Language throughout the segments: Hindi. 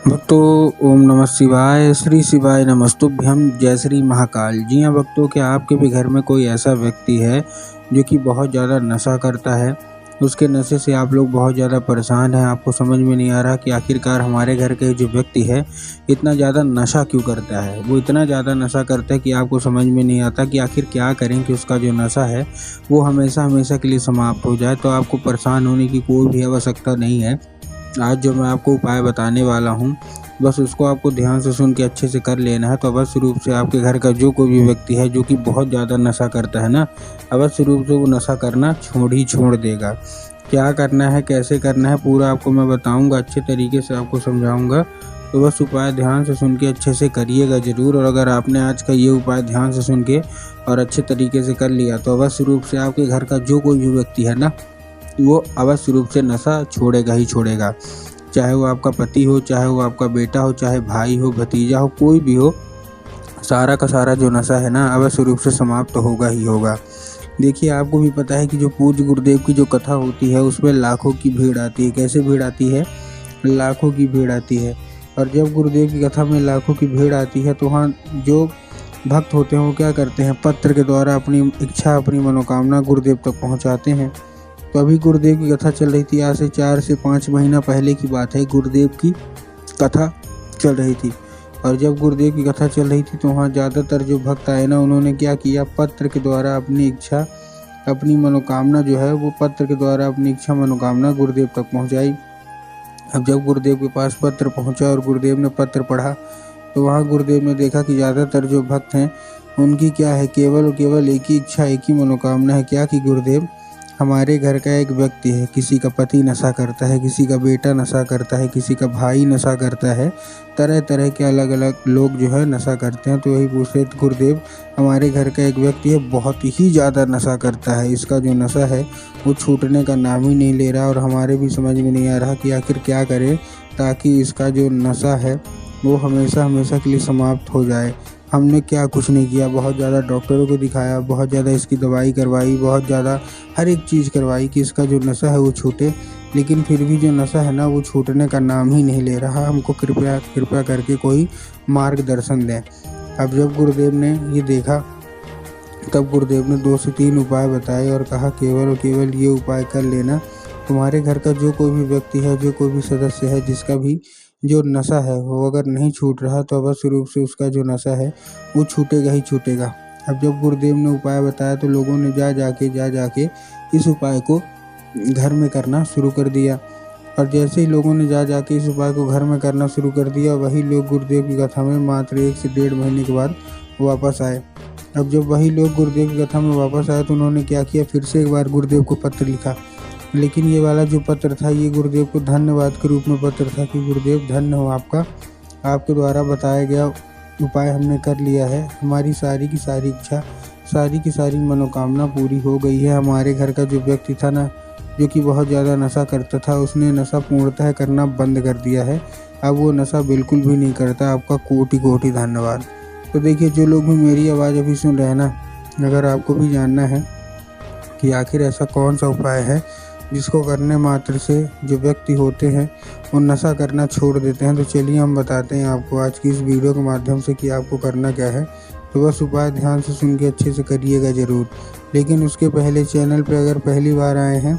भक्तों, ओम नमः शिवाय, श्री शिवाय नमस्तुभ्यम, जय श्री महाकाल। जी हाँ भक्तों, क्या आपके भी घर में कोई ऐसा व्यक्ति है जो कि बहुत ज़्यादा नशा करता है? उसके नशे से आप लोग बहुत ज़्यादा परेशान हैं। आपको समझ में नहीं आ रहा कि आखिरकार हमारे घर के जो व्यक्ति है इतना ज़्यादा नशा क्यों करता है। वो इतना ज़्यादा नशा करता है कि आपको समझ में नहीं आता कि आखिर क्या करें कि उसका जो नशा है वो हमेशा हमेशा के लिए समाप्त हो जाए। तो आपको परेशान होने की कोई भी आवश्यकता नहीं है। आज जो मैं आपको उपाय बताने वाला हूँ, बस उसको आपको ध्यान से सुन के अच्छे से कर लेना है। तो अवश्य रूप से आपके घर का जो कोई भी व्यक्ति है जो कि बहुत ज़्यादा नशा करता है ना, अवश्य रूप से वो नशा करना छोड़ देगा। क्या करना है, कैसे करना है, पूरा आपको मैं बताऊँगा, अच्छे तरीके से आपको समझाऊँगा। तो बस उपाय ध्यान से सुन के अच्छे से करिएगा ज़रूर। और अगर आपने आज का ये उपाय ध्यान से सुन के और अच्छे तरीके से कर लिया तो अवश्य रूप से आपके घर का जो कोई भी व्यक्ति है ना, वो अवश्य रूप से नशा छोड़ेगा ही छोड़ेगा। चाहे वो आपका पति हो, चाहे वो आपका बेटा हो, चाहे भाई हो, भतीजा हो, कोई भी हो, सारा का सारा जो नशा है ना अवश्य रूप से समाप्त तो होगा ही होगा। देखिए, आपको भी पता है कि जो पूज्य गुरुदेव की जो कथा होती है उसमें लाखों की भीड़ आती है। कैसे भीड़ आती है? लाखों की भीड़ आती है। और जब गुरुदेव की कथा में लाखों की भीड़ आती है तो वहाँ जो भक्त होते हैं वो क्या करते हैं, पत्र के द्वारा अपनी इच्छा, अपनी मनोकामना गुरुदेव तक पहुँचाते हैं। तो अभी गुरुदेव की कथा चल रही थी, आज से 4 से 5 महीना पहले की बात है। गुरुदेव की कथा चल रही थी और जब गुरुदेव की कथा चल रही थी तो वहाँ ज़्यादातर जो भक्त आए ना, उन्होंने क्या किया, पत्र के द्वारा अपनी इच्छा, अपनी मनोकामना जो है वो पत्र के द्वारा अपनी इच्छा मनोकामना गुरुदेव तक पहुँचाई। अब जब गुरुदेव के पास पत्र पहुँचा और गुरुदेव ने पत्र पढ़ा तो वहाँ गुरुदेव ने देखा कि ज़्यादातर जो भक्त हैं उनकी क्या है, केवल और केवल एक ही इच्छा, एक ही मनोकामना है। क्या कि गुरुदेव, हमारे घर का एक व्यक्ति है, किसी का पति नशा करता है, किसी का बेटा नशा करता है, किसी का भाई नशा करता है, तरह तरह के अलग अलग लोग जो है नशा करते हैं। तो वही पूछ रहे थे गुरुदेव, हमारे घर का एक व्यक्ति है, बहुत ही ज़्यादा नशा करता है, इसका जो नशा है वो छूटने का नाम ही नहीं ले रहा और हमारे भी समझ में नहीं आ रहा कि आखिर क्या करें ताकि इसका जो नशा है वो हमेशा हमेशा के लिए समाप्त हो जाए। हमने क्या कुछ नहीं किया, बहुत ज़्यादा डॉक्टरों को दिखाया, बहुत ज़्यादा इसकी दवाई करवाई, बहुत ज़्यादा हर एक चीज़ करवाई कि इसका जो नशा है वो छूटे, लेकिन फिर भी जो नशा है ना वो छूटने का नाम ही नहीं ले रहा। हमको कृपया करके कोई मार्गदर्शन दें। अब जब गुरुदेव ने ये देखा तब गुरुदेव ने 2 से 3 उपाय बताए और कहा, केवल और केवल ये उपाय कर लेना, तुम्हारे घर का जो कोई भी व्यक्ति है, जो कोई भी सदस्य है, जिसका भी जो नशा है वो अगर नहीं छूट रहा तो अवश्य रूप से उसका जो नशा है वो छूटेगा ही छूटेगा। अब जब गुरुदेव ने उपाय बताया तो लोगों ने जा जाके इस उपाय को घर में करना शुरू कर दिया। और जैसे ही लोगों ने जा जाके इस उपाय को घर में करना शुरू कर दिया, वही लोग गुरुदेव की कथा में मात्र 1 से 1.5 महीने के बाद वापस आए। अब जब वही लोग गुरुदेव की कथा में वापस आए तो उन्होंने क्या किया, फिर से एक बार गुरुदेव को पत्र लिखा। लेकिन ये वाला जो पत्र था ये गुरुदेव को धन्यवाद के रूप में पत्र था कि गुरुदेव धन्य हो आपका, आपके द्वारा बताया गया उपाय हमने कर लिया है, हमारी सारी की सारी इच्छा, सारी की सारी मनोकामना पूरी हो गई है। हमारे घर का जो व्यक्ति था ना, जो कि बहुत ज़्यादा नशा करता था, उसने नशा पूर्णतः करना बंद कर दिया है। अब वो नशा बिल्कुल भी नहीं करता। आपका कोटि कोटि धन्यवाद। तो देखिए, जो लोग भी मेरी आवाज़ अभी सुन रहे हैं ना, अगर आपको भी जानना है कि आखिर ऐसा कौन सा उपाय है जिसको करने मात्र से जो व्यक्ति होते हैं वो नशा करना छोड़ देते हैं, तो चलिए हम बताते हैं आपको आज की इस वीडियो के माध्यम से कि आपको करना क्या है। तो बस उपाय ध्यान से सुन के अच्छे से करिएगा ज़रूर। लेकिन उसके पहले चैनल पर अगर पहली बार आए हैं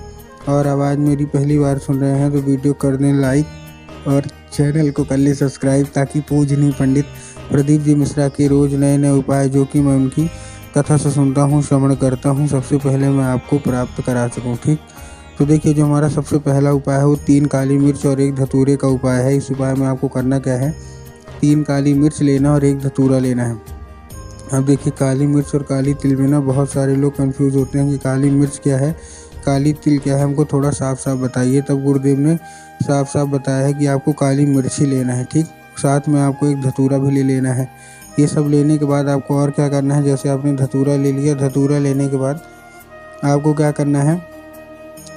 और आवाज़ मेरी पहली बार सुन रहे हैं तो वीडियो कर दें लाइक और चैनल को कर लें सब्सक्राइब, ताकि पूजनीय पंडित प्रदीप जी मिश्रा के रोज़ नए नए उपाय जो कि मैं उनकी कथा से सुनता हूँ, श्रवण करता हूँ, सबसे पहले मैं आपको प्राप्त करा सकूँ। ठीक, तो देखिए, जो हमारा सबसे पहला उपाय है वो 3 काली मिर्च और 1 धतूरे का उपाय है। इस उपाय में आपको करना क्या है, 3 काली मिर्च लेना और 1 धतूरा लेना है। अब देखिए, काली मिर्च और काली तिल में ना बहुत सारे लोग कंफ्यूज होते हैं कि काली मिर्च क्या है, काली तिल क्या है, हमको थोड़ा साफ साफ बताइए। तब गुरुदेव ने साफ साफ बताया है कि आपको काली मिर्च ही लेना है। ठीक, साथ में आपको 1 धतूरा भी ले लेना है। ये सब लेने के बाद आपको और क्या करना है, जैसे आपने धतूरा ले लिया, धतूरा लेने के बाद आपको क्या करना है,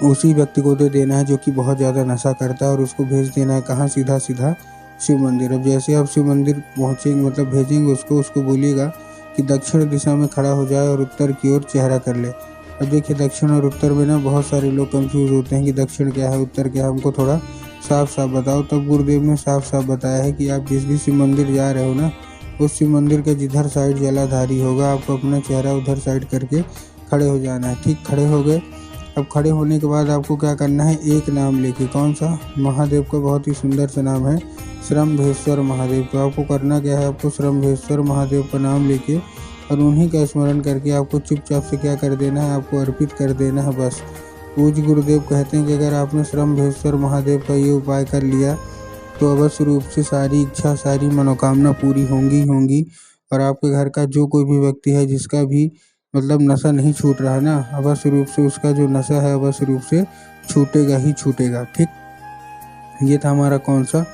उसी व्यक्ति को दे देना है जो कि बहुत ज़्यादा नशा करता है और उसको भेज देना है कहाँ, सीधा सीधा शिव मंदिर। अब जैसे आप शिव मंदिर पहुँचेंगे, मतलब भेजेंगे उसको बोलिएगा कि दक्षिण दिशा में खड़ा हो जाए और उत्तर की ओर चेहरा कर ले। अब देखिए, दक्षिण और उत्तर में ना बहुत सारे लोग कंफ्यूज होते हैं कि दक्षिण क्या है, उत्तर क्या है। हमको थोड़ा साफ साफ बताओ। तब गुरुदेव ने साफ साफ बताया है कि आप जिस भी शिव मंदिर जा रहे हो ना, उस शिव मंदिर के जिधर साइड जलाधारी होगा, आपको अपना चेहरा उधर साइड करके खड़े हो जाना है। ठीक, खड़े हो गए। अब खड़े होने के बाद आपको क्या करना है, एक नाम लेके, कौन सा, महादेव का बहुत ही सुंदर सा नाम है श्रम्भेश्वर महादेव। तो आपको करना क्या है, आपको श्रम्भेश्वर महादेव का नाम लेके और उन्हीं का स्मरण करके आपको चुपचाप से क्या कर देना है, आपको अर्पित कर देना है बस। पूज्य गुरुदेव कहते हैं कि अगर आपने श्रम्भेश्वर महादेव का ये उपाय कर लिया तो अवश्य रूप से सारी इच्छा, सारी मनोकामना पूरी होंगी होंगी। और आपके घर का जो कोई भी व्यक्ति है जिसका भी मतलब नशा नहीं छूट रहा है ना, अवश्य रूप से उसका जो नशा है अवश्य रूप से छूटेगा ही छूटेगा। ठीक, ये था हमारा कौन सा,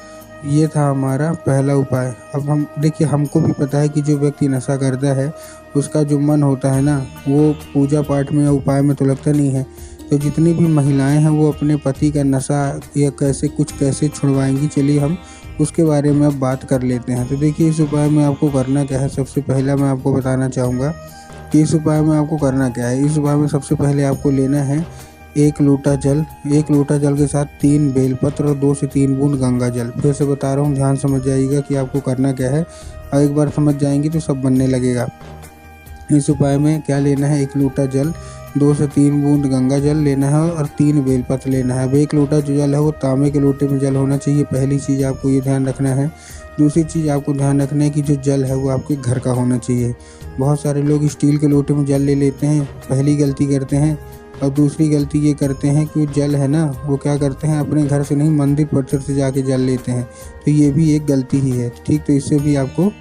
ये था हमारा पहला उपाय। अब हम देखिए, हमको भी पता है कि जो व्यक्ति नशा करता है उसका जो मन होता है ना, वो पूजा पाठ में या उपाय में तो लगता नहीं है। तो जितनी भी महिलाएं हैं वो अपने पति का नशा या कैसे छुड़वाएंगी, चलिए हम उसके बारे में अब बात कर लेते हैं। तो देखिए, इस उपाय में आपको करना क्या है, सबसे पहला मैं आपको बताना चाहूँगा कि इस उपाय में आपको करना क्या है। इस उपाय में सबसे पहले आपको लेना है 1 लोटा जल। 1 लोटा जल के साथ 3 बेलपत्र और 2 से 3 बूंद गंगा जल। फिर से बता रहा हूँ, ध्यान समझ जाइएगा कि आपको करना क्या है, और एक बार समझ जाएंगे तो सब बनने लगेगा। इस उपाय में क्या लेना है, 1 लोटा जल, 2 से 3 बूंद गंगा जल लेना है और 3 बेलपत्र लेना है। अब 1 लोटा जो जल है वो तांबे के लोटे में जल होना चाहिए, पहली चीज़ आपको ये ध्यान रखना है। दूसरी चीज़ आपको ध्यान रखना है कि जो जल है वो आपके घर का होना चाहिए। बहुत सारे लोग स्टील के लोटे में जल ले लेते हैं, पहली गलती करते हैं। और दूसरी गलती ये करते हैं कि वो जल है ना, वो क्या करते हैं, अपने घर से नहीं मंदिर परिसर से जाके जल लेते हैं। तो ये भी एक गलती ही है। ठीक, तो इससे भी आपको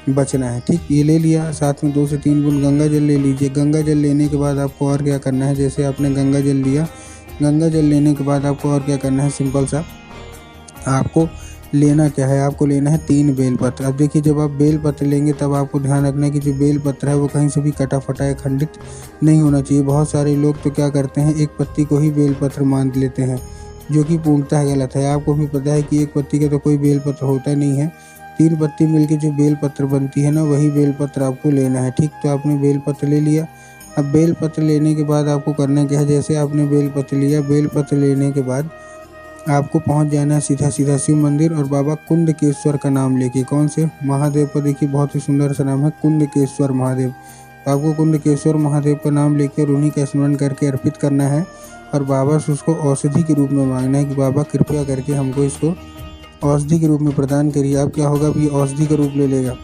बचना है। ठीक, ये ले लिया, साथ में 2 से 3 बूंद गंगा जल ले लीजिए। गंगा जल लेने के बाद आपको और क्या करना है, जैसे आपने गंगा जल लिया, गंगा जल लेने के बाद आपको और क्या करना है, सिंपल सा आपको लेना क्या है, आपको लेना है 3 बेलपत्र। अब देखिए, जब आप बेलपत्र लेंगे तब आपको ध्यान रखना है कि जो बेलपत्र है वो कहीं से भी कटा फटा या खंडित नहीं होना चाहिए। बहुत सारे लोग तो क्या करते हैं, एक पत्ती को ही बेलपत्र मान लेते हैं, जो कि पूर्णतः गलत है। आपको भी पता है कि एक पत्ती का तो कोई बेलपत्र होता नहीं है, 3 पत्ती मिलके जो बेलपत्र बनती है ना, वही बेलपत्र आपको लेना है। ठीक, तो आपने बेलपत्र ले लिया। अब बेलपत्र लेने के बाद आपको करना क्या है, जैसे आपने बेलपत्र लिया, बेलपत्र लेने के बाद आपको पहुंच जाना है सीधा सीधा शिव मंदिर और बाबा कुंडकेश्वर का नाम लेके। कौन से, महादेव का देखिए बहुत ही सुंदर सा नाम है कुंडकेश्वर महादेव। तो आपको कुंडकेश्वर महादेव का नाम लेकर उन्हीं का स्मरण करके अर्पित करना है और बाबा से उसको औषधि के रूप में मांगना है कि बाबा कृपया करके हमको इसको औषधि के रूप में प्रदान करिए। अब क्या होगा, अभी औषधि का रूप ले लेगा।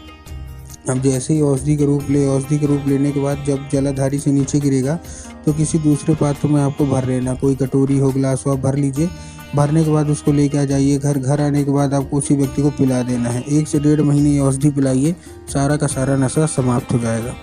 अब जैसे ही औषधि के रूप लेने के बाद जब जलाधारी से नीचे गिरेगा तो किसी दूसरे पात्र में आपको भर लेना, कोई कटोरी हो, ग्लास हो, आप भर लीजिए। भरने के बाद उसको लेके आ जाइए घर। घर आने के बाद आपको उसी व्यक्ति को पिला देना है। 1 से 1.5 महीने ये औषधि पिलाइए, सारा का सारा नशा समाप्त हो जाएगा।